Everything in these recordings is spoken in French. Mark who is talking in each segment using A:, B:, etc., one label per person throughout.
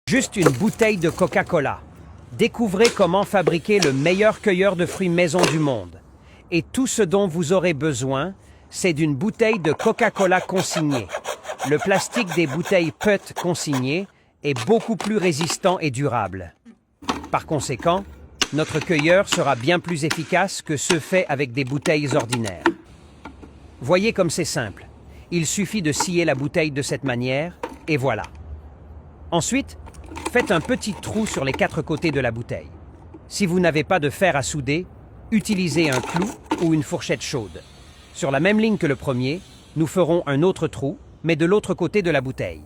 A: Juste une bouteille de Coca-Cola. Découvrez comment fabriquer le meilleur cueilleur de fruits maison du monde. Et tout ce dont vous aurez besoin, c'est d'une bouteille de Coca-Cola consignée. Le plastique des bouteilles PET consignées est beaucoup plus résistant et durable. Par conséquent, notre cueilleur sera bien plus efficace que ceux faits avec des bouteilles ordinaires. Voyez comme c'est simple. Il suffit de scier la bouteille de cette manière, et voilà. Ensuite, faites un petit trou sur les 4 côtés de la bouteille. Si vous n'avez pas de fer à souder, utilisez un clou ou une fourchette chaude. Sur la même ligne que le premier, nous ferons un autre trou, mais de l'autre côté de la bouteille.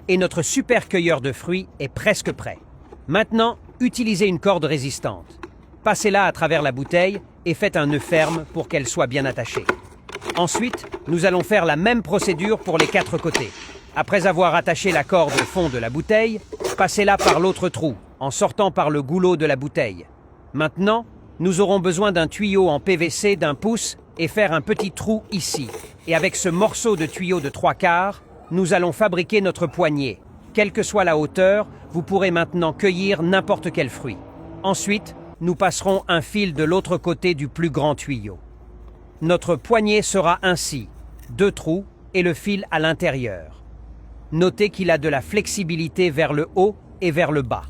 A: Et notre super cueilleur de fruits est presque prêt. Maintenant, utilisez une corde résistante. Passez-la à travers la bouteille et faites un nœud ferme pour qu'elle soit bien attachée. Ensuite, nous allons faire la même procédure pour les 4 côtés. Après avoir attaché la corde au fond de la bouteille, passez-la par l'autre trou, en sortant par le goulot de la bouteille. Maintenant, nous aurons besoin d'un tuyau en PVC d'1 pouce et faire un petit trou ici. Et avec ce morceau de tuyau de 3/4, nous allons fabriquer notre poignée. Quelle que soit la hauteur, vous pourrez maintenant cueillir n'importe quel fruit. Ensuite, nous passerons un fil de l'autre côté du plus grand tuyau. Notre poignée sera ainsi, 2 trous et le fil à l'intérieur. Notez qu'il a de la flexibilité vers le haut et vers le bas.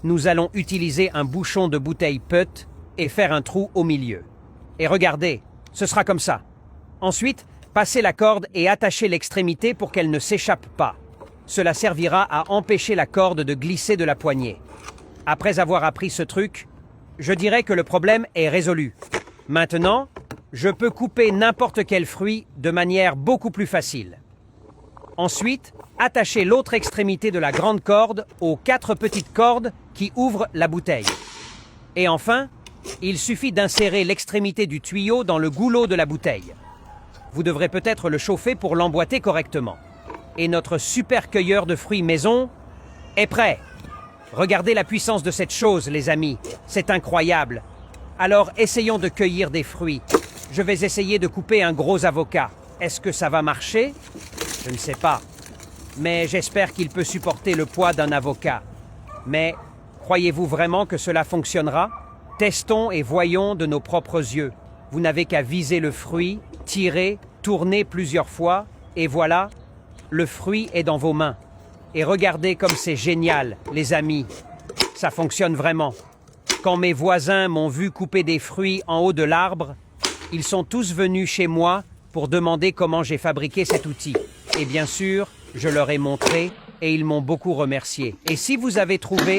A: Nous allons utiliser un bouchon de bouteille PET et faire un trou au milieu. Et regardez, ce sera comme ça. Ensuite, passez la corde et attachez l'extrémité pour qu'elle ne s'échappe pas. Cela servira à empêcher la corde de glisser de la poignée. Après avoir appris ce truc, je dirais que le problème est résolu. Maintenant, je peux couper n'importe quel fruit de manière beaucoup plus facile. Ensuite, attachez l'autre extrémité de la grande corde aux 4 petites cordes qui ouvrent la bouteille. Et enfin, il suffit d'insérer l'extrémité du tuyau dans le goulot de la bouteille. Vous devrez peut-être le chauffer pour l'emboîter correctement. Et notre super cueilleur de fruits maison est prêt. Regardez la puissance de cette chose, les amis. C'est incroyable. Alors, essayons de cueillir des fruits. Je vais essayer de couper un gros avocat. Est-ce que ça va marcher ? Je ne sais pas. Mais j'espère qu'il peut supporter le poids d'un avocat. Mais croyez-vous vraiment que cela fonctionnera ? Testons et voyons de nos propres yeux. Vous n'avez qu'à viser le fruit, tirer, tourner plusieurs fois, et voilà, le fruit est dans vos mains. Et regardez comme c'est génial, les amis. Ça fonctionne vraiment. Quand mes voisins m'ont vu couper des fruits en haut de l'arbre, ils sont tous venus chez moi pour demander comment j'ai fabriqué cet outil. Et bien sûr, je leur ai montré et ils m'ont beaucoup remercié. Et si vous avez trouvé